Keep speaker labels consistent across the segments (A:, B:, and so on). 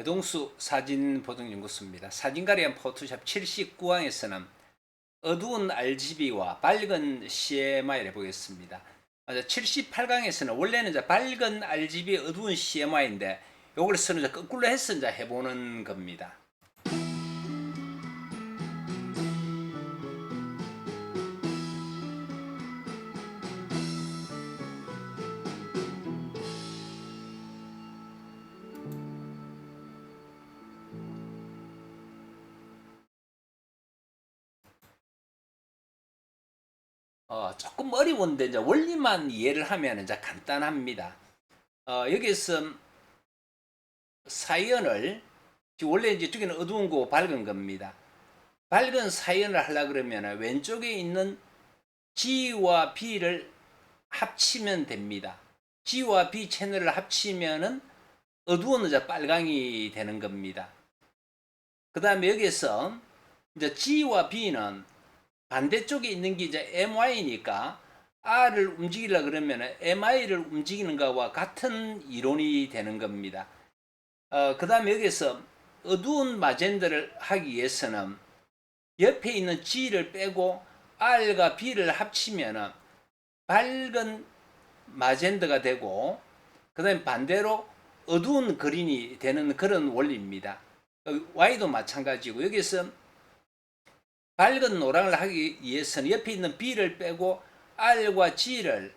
A: 배동수 사진보정연구소입니다. 사진가리한 포토샵 79항에서는 어두운 RGB와 밝은 CMY를 해보겠습니다. 78강에서는 원래는 이제 밝은 RGB 어두운 CMY인데 이걸 이제 거꾸로 해서 이제 해보는 겁니다. 조금 어려운데 이제 원리만 이해를 하면 이제 간단합니다. 여기서 사이언을 원래 이제 저기는 어두운 거고 밝은 겁니다. 밝은 사이언을 하려 그러면 왼쪽에 있는 G와 B를 합치면 됩니다. G와 B 채널을 합치면은 어두운 이제 빨강이 되는 겁니다. 그 다음에 여기서 이제 G와 B는 반대쪽에 있는 게 이제 MY니까 R을 움직이려 그러면 MI를 움직이는 것과 같은 이론이 되는 겁니다. 그 다음에 여기서 어두운 마젠더를 하기 위해서는 옆에 있는 G를 빼고 R과 B를 합치면 밝은 마젠더가 되고 그 다음에 반대로 어두운 그린이 되는 그런 원리입니다. Y도 마찬가지고 여기서 밝은 노랑을 하기 위해서는 옆에 있는 B를 빼고 R과 G를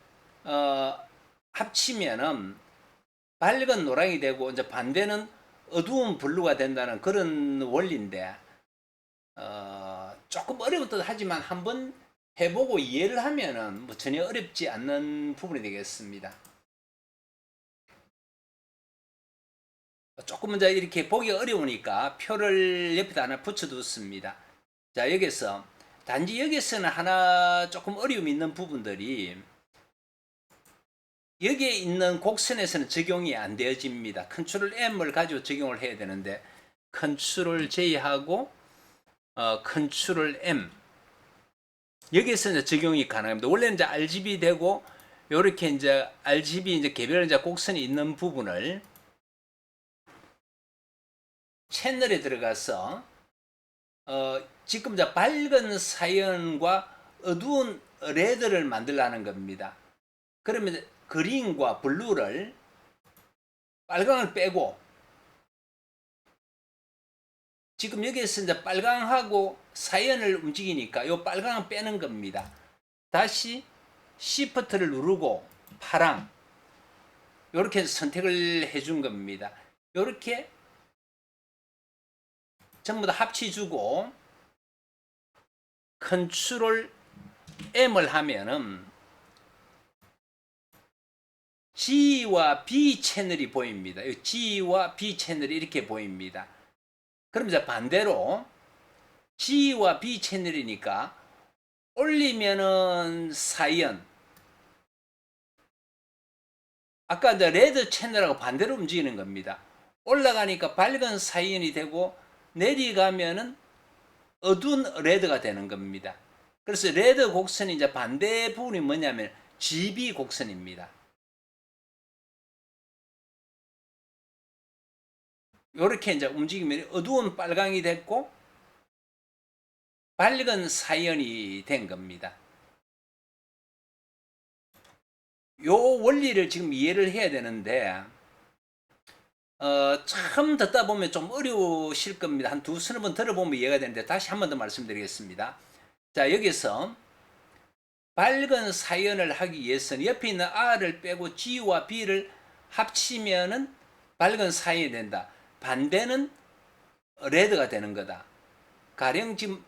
A: 합치면은 밝은 노랑이 되고 이제 반대는 어두운 블루가 된다는 그런 원리인데 조금 어려운 듯 하지만 한번 해보고 이해를 하면은 뭐 전혀 어렵지 않는 부분이 되겠습니다. 조금 이제 이렇게 보기 어려우니까 표를 옆에다 하나 붙여뒀습니다. 자, 여기서 단지 여기서는 하나 조금 어려움이 있는 부분들이 여기에 있는 곡선에서는 적용이 안 되어집니다. 컨트롤 M을 가지고 적용을 해야 되는데 컨트롤 J하고 컨트롤 M 여기에서 이제 적용이 가능합니다. 원래는 이제 RGB 되고 요렇게 이제 RGB 이제 개별 이제 곡선이 있는 부분을 채널에 들어가서 지금 이제 밝은 사연과 어두운 레드를 만들라는 겁니다. 그러면 그린과 블루를 빨강을 빼고 지금 여기에서 이제 빨강하고 사연을 움직이니까 이 빨강을 빼는 겁니다. 다시 Shift를 누르고 파랑 이렇게 선택을 해준 겁니다. 이렇게 전부 다 합치주고 컨트롤 M을 하면은 G와 B 채널이 보입니다. G와 B 채널이 이렇게 보입니다. 그럼 이제 반대로 G와 B 채널이니까 올리면은 사이언 아까 이제 레드 채널하고 반대로 움직이는 겁니다. 올라가니까 밝은 사이언이 되고 내려가면은 어두운 레드가 되는 겁니다. 그래서 레드 곡선이 이제 반대 부분이 뭐냐면 GB 곡선입니다. 이렇게 이제 움직이면 어두운 빨강이 됐고 밝은 사이언이 된 겁니다. 요 원리를 지금 이해를 해야 되는데 참 듣다 보면 좀 어려우실 겁니다. 한 두서너 번 들어보면 이해가 되는데 다시 한 번 더 말씀드리겠습니다. 자, 여기서 밝은 사연을 하기 위해서는 옆에 있는 R을 빼고 G와 B를 합치면은 밝은 사연이 된다. 반대는 레드가 되는 거다. 가령 지금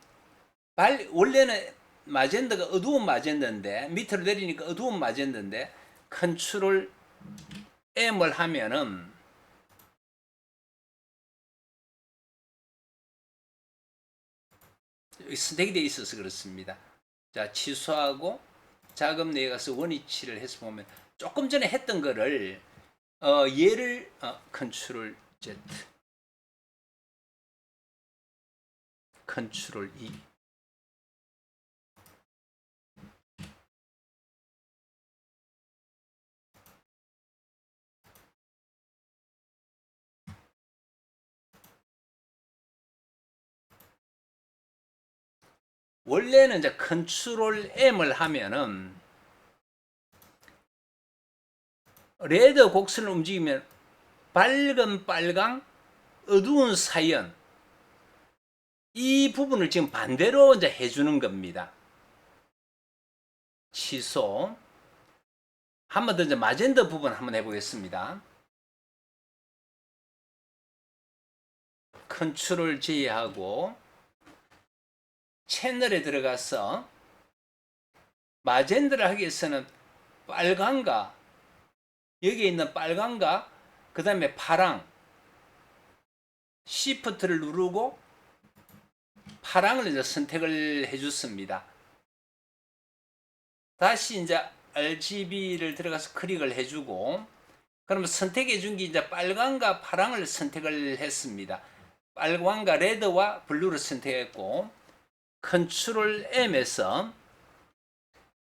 A: 원래는 마젠더가 어두운 마젠더인데 밑으로 내리니까 어두운 마젠더인데 컨트롤 M을 하면은 선택이 되어 있어서 그렇습니다. 자, 취소하고 작업 내에 가서 원위치를 해서 보면 조금 전에 했던 거를 얘를 컨트롤 Z 컨트롤 E 원래는 이제 컨트롤 M을 하면은 레드 곡선을 움직이면 밝은 빨강, 어두운 사연, 이 부분을 지금 반대로 이제 해주는 겁니다. 취소. 한 번 더 이제 마젠더 부분 한번 해보겠습니다. 컨트롤 J 하고 채널에 들어가서 마젠더를 하기 위해서는 빨강과 여기에 있는 빨강과 그 다음에 파랑 Shift를 누르고 파랑을 이제 선택을 해줬습니다. 다시 이제 RGB를 들어가서 클릭을 해주고 그러면 선택해 준 게 이제 빨강과 파랑을 선택을 했습니다. 빨강과 레드와 블루를 선택했고 컨트롤 M에서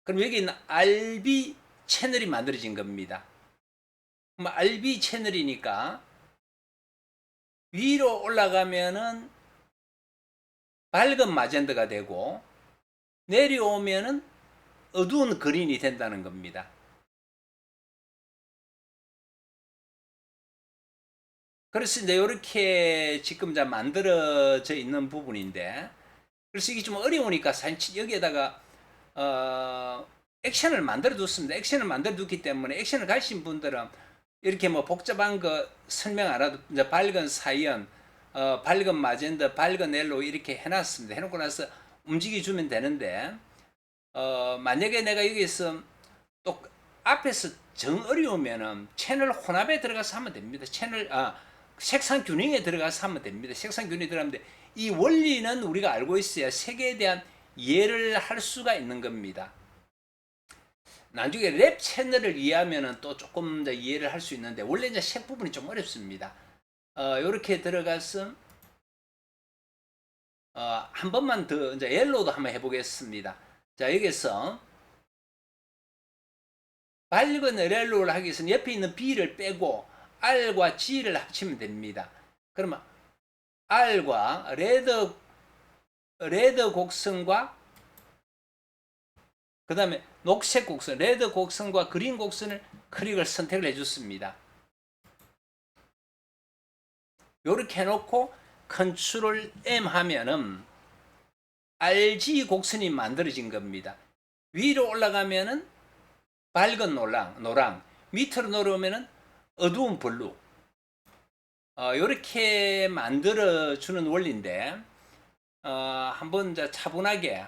A: 그럼 여기 있는 RB 채널이 만들어진 겁니다. 그럼 RB 채널이니까 위로 올라가면은 밝은 마젠더가 되고 내려오면은 어두운 그린이 된다는 겁니다. 그래서 이제 이렇게 지금 자 만들어져 있는 부분인데 그래서 이게 좀 어려우니까 사실 여기에다가 액션을 만들어 뒀습니다. 액션을 만들어 뒀기 때문에 액션을 가신 분들은 이렇게 뭐 복잡한 거 설명 안 해도 이제 밝은 사이언, 밝은 마젠더, 밝은 옐로우 이렇게 해놨습니다. 해놓고 나서 움직여 주면 되는데 만약에 내가 여기서 또 앞에서 정 어려우면은 채널 혼합에 들어가서 하면 됩니다. 색상 균형에 들어가서 하면 됩니다. 색상 균형에 들어가면 이 원리는 우리가 알고 있어야 색에 대한 이해를 할 수가 있는 겁니다. 나중에 랩 채널을 이해하면 또 조금 더 이해를 할 수 있는데 원래 이제 색 부분이 좀 어렵습니다. 이렇게 들어가서 한 번만 더 이제 옐로우도 한번 해보겠습니다. 자 여기서 밝은 옐로우를 하기 위해서는 옆에 있는 B를 빼고 R과 G를 합치면 됩니다. 그러면 R과 레드 곡선과 그 다음에 녹색 곡선, 레드 곡선과 그린 곡선을 클릭을 선택을 해줬습니다. 이렇게 해놓고 컨트롤 M 하면은 RG 곡선이 만들어진 겁니다. 위로 올라가면은 밝은 노랑, 밑으로 내려오면은 어두운 블루. 이렇게 만들어주는 원리인데, 한번 이제 차분하게,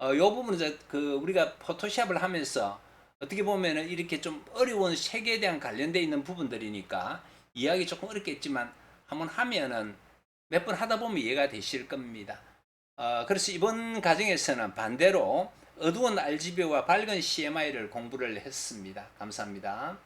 A: 요 부분은 이제 우리가 포토샵을 하면서 어떻게 보면은 이렇게 좀 어려운 색에 대한 관련되어 있는 부분들이니까 이해하기 조금 어렵겠지만 한번 하면은 몇 번 하다 보면 이해가 되실 겁니다. 그래서 이번 과정에서는 반대로 어두운 RGB와 밝은 CMY를 공부를 했습니다. 감사합니다.